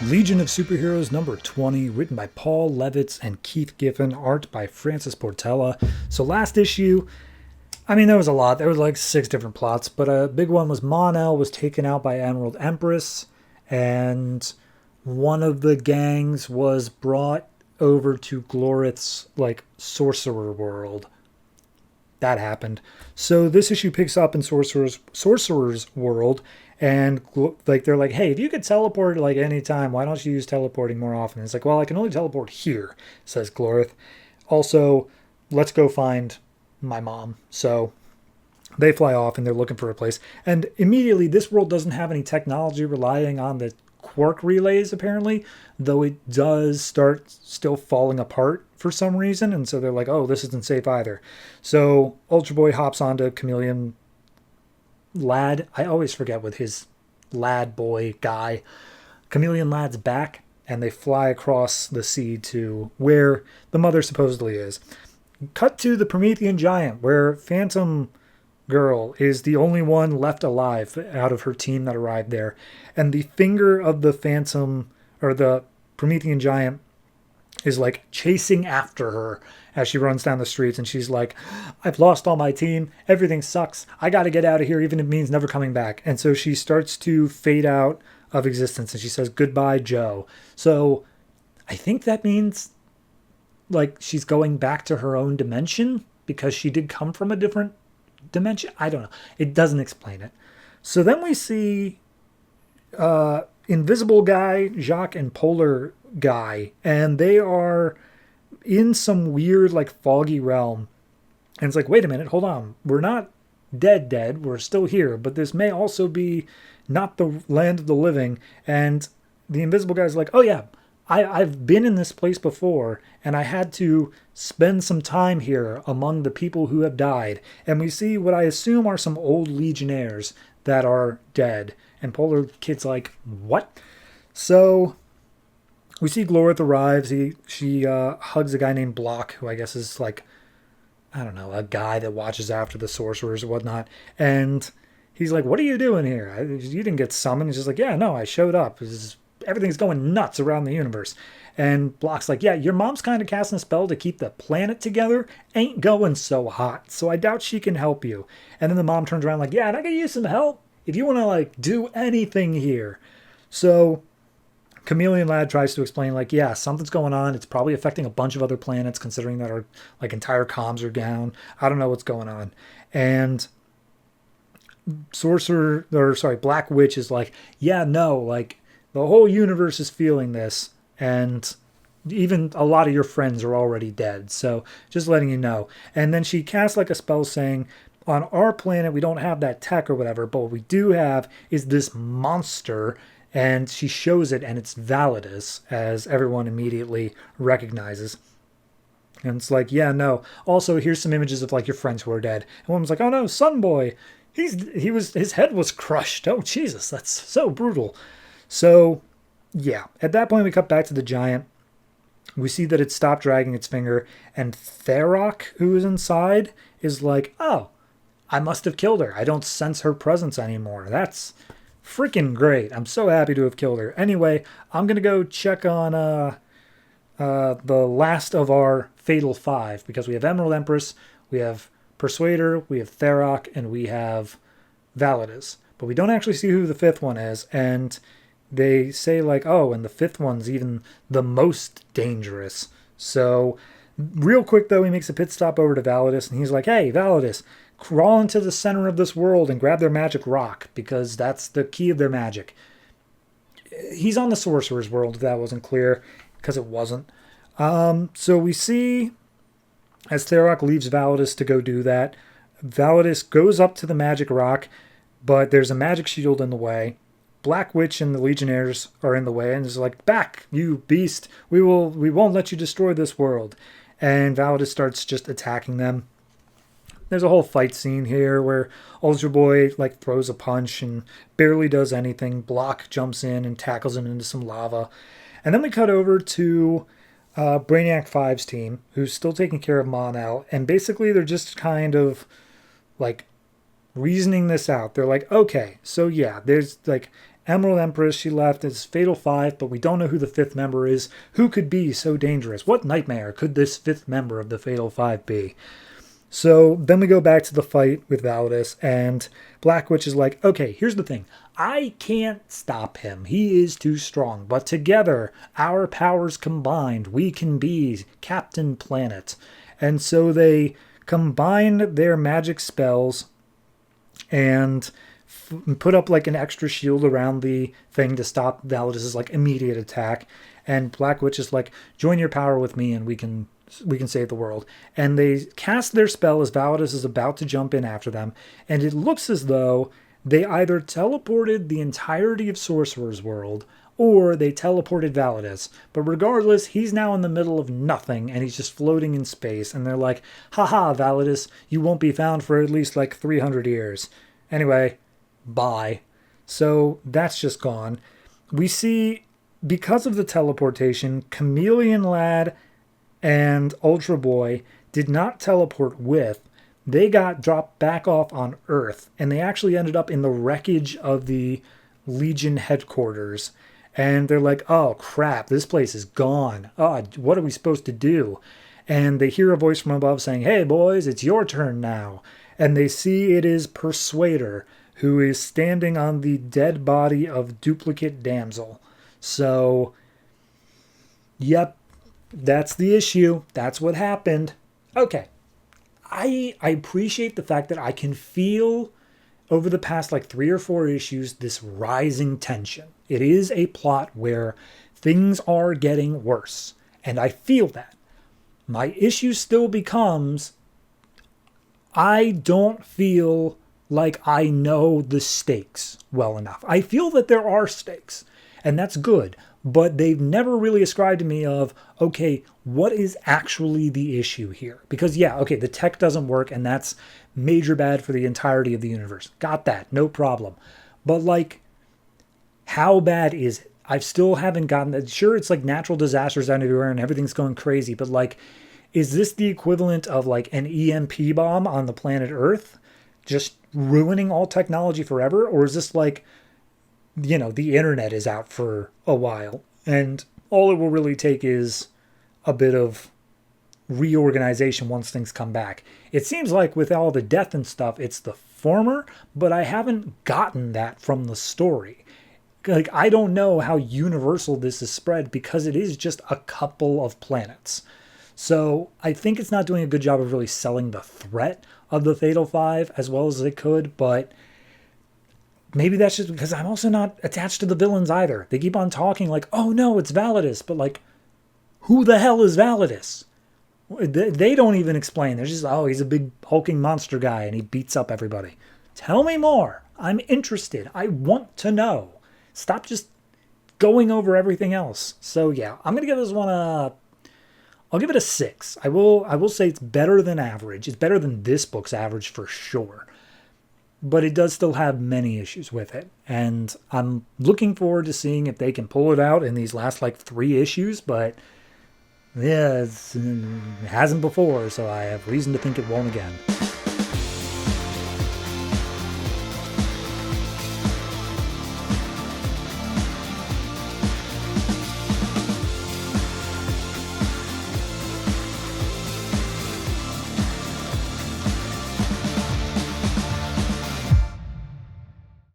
Legion of Superheroes number 20, written by Paul Levitz and Keith Giffen, art by Francis Portela. So last issue, there was a lot. There was like 6 different plots, but a big one was Mon-El was taken out by Emerald Empress, and one of the gangs was brought over to Glorith's, sorcerer world. That happened. So this issue picks up in Sorcerer's world, and they're like, hey, if you could teleport anytime, why don't you use teleporting more often? And it's like, well, I can only teleport here, says Glorith. Also, let's go find my mom. So they fly off and they're looking for a place. And immediately, this world doesn't have any technology relying on the quark relays, apparently, though it does start still falling apart for some reason. And so they're like, oh, this isn't safe either. So Ultra Boy hops onto Chameleon Lad. I always forget with his lad boy guy. Chameleon Lad's back, and they fly across the sea to where the mother supposedly is. Cut to the Promethean Giant, where Phantom Girl is the only one left alive out of her team that arrived there. And the finger of the Phantom, or the Promethean Giant, is like chasing after her as she runs down the streets, and she's like, I've lost all my team, everything sucks, I gotta get out of here, even if it means never coming back. And so she starts to fade out of existence, and she says, goodbye, Joe. So I think that means she's going back to her own dimension, because she did come from a different dimension. I don't know, it doesn't explain it. So then we see Invisible Guy, Jacques, and Polar Guy, and they are in some weird foggy realm. And it's like, wait a minute, hold on, we're not dead, we're still here, but this may also be not the land of the living. And the Invisible Guy's like, oh yeah, I've been in this place before, and I had to spend some time here among the people who have died. And we see what I assume are some old Legionnaires that are dead. And Polar Kid's like, what? So we see Glorith arrives. She hugs a guy named Block, who I guess is a guy that watches after the sorcerers or whatnot. And he's like, what are you doing here? You didn't get summoned. He's just like, yeah, no, I showed up. Everything's going nuts around the universe. And Block's like, yeah, your mom's kind of casting a spell to keep the planet together. Ain't going so hot, so I doubt she can help you. And then the mom turns around like, yeah, and I can use some help if you want to do anything here. So Chameleon Lad tries to explain, yeah, something's going on. It's probably affecting a bunch of other planets, considering that our entire comms are down. I don't know what's going on. And Black Witch is like, yeah, no, the whole universe is feeling this, and even a lot of your friends are already dead. So just letting you know. And then she casts a spell saying, on our planet, we don't have that tech or whatever, but what we do have is this monster. And she shows it, and it's Validus, as everyone immediately recognizes. And it's like, yeah, no. Also, here's some images of your friends who are dead. And one was like, oh no, Sunboy, his head was crushed. Oh Jesus, that's so brutal. So yeah, at that point we cut back to the giant. We see that it stopped dragging its finger, and Tharok, who is inside, is like, oh, I must have killed her. I don't sense her presence anymore. That's freaking great. I'm so happy to have killed her. Anyway, I'm going to go check on the last of our Fatal Five, because we have Emerald Empress, we have Persuader, we have Tharok, and we have Validus. But we don't actually see who the 5th one is, and they say oh, and the 5th one's even the most dangerous. So real quick, though, he makes a pit stop over to Validus, and he's like, hey, Validus, crawl into the center of this world and grab their magic rock, because that's the key of their magic. He's on the sorcerer's world, if that wasn't clear, because it wasn't. So we see, as Tharok leaves Validus to go do that, Validus goes up to the magic rock, but there's a magic shield in the way. Black Witch and the Legionnaires are in the way, and is like, back, you beast, we won't let you destroy this world. And Validus starts just attacking them. There's a whole fight scene here where Ultra Boy throws a punch and barely does anything. Block jumps in and tackles him into some lava. And then we cut over to Brainiac 5's team, who's still taking care of Mon-El. And basically they're just kind of reasoning this out. They're like, okay, so yeah, there's Emerald Empress, she left. It's Fatal Five, but we don't know who the fifth member is. Who could be so dangerous? What nightmare could this fifth member of the Fatal Five be? So then we go back to the fight with Validus, and Black Witch is like, okay, here's the thing. I can't stop him. He is too strong. But together, our powers combined, we can be Captain Planet. And so they combine their magic spells and put up like an extra shield around the thing to stop Validus's like immediate attack. And Black Witch is like, join your power with me and we can save the world. And they cast their spell as Validus is about to jump in after them. And it looks as though they either teleported the entirety of Sorcerer's World or they teleported Validus. But regardless, he's now in the middle of nothing and he's just floating in space. And they're like, haha, Validus, you won't be found for at least like 300 years. Anyway, bye. So that's just gone. We see, because of the teleportation, Chameleon Lad and Ultra Boy did not teleport with. They got dropped back off on Earth, and they actually ended up in the wreckage of the Legion headquarters. And they're like, oh crap, this place is gone. Oh, what are we supposed to do? And they hear a voice from above saying, hey boys, it's your turn now. And they see it is Persuader, who is standing on the dead body of Duplicate Damsel. So, yep, that's the issue. That's what happened. Okay. I appreciate the fact that I can feel over the past like 3 or 4 issues this rising tension. It is a plot where things are getting worse. And I feel that. My issue still becomes, I don't feel like I know the stakes well enough. I feel that there are stakes, and that's good. But they've never really ascribed to me of, okay, what is actually the issue here? Because yeah, okay, the tech doesn't work and that's major bad for the entirety of the universe. Got that, no problem. But like, how bad is it? I still haven't gotten that. Sure, it's like natural disasters everywhere and everything's going crazy, but like, is this the equivalent of like an EMP bomb on the planet Earth? Just ruining all technology forever? Or is this like, you know, the internet is out for a while and all it will really take is a bit of reorganization once things come back. It seems like with all the death and stuff, it's the former, but I haven't gotten that from the story. Like, I don't know how universal this is spread because it is just a couple of planets. So I think it's not doing a good job of really selling the threat of the Fatal Five as well as it could, but maybe that's just because I'm also not attached to the villains either. They keep on talking like, oh no, it's Validus. But like, who the hell is Validus? They don't even explain. They're just, oh, he's a big hulking monster guy and he beats up everybody. Tell me more. I'm interested. I want to know. Stop just going over everything else. So yeah, I'm going to give this one I'll give it a 6. I will say it's better than average. It's better than this book's average for sure. But it does still have many issues with it. And I'm looking forward to seeing if they can pull it out in these last like 3 issues. But yeah, it hasn't before, so I have reason to think it won't again.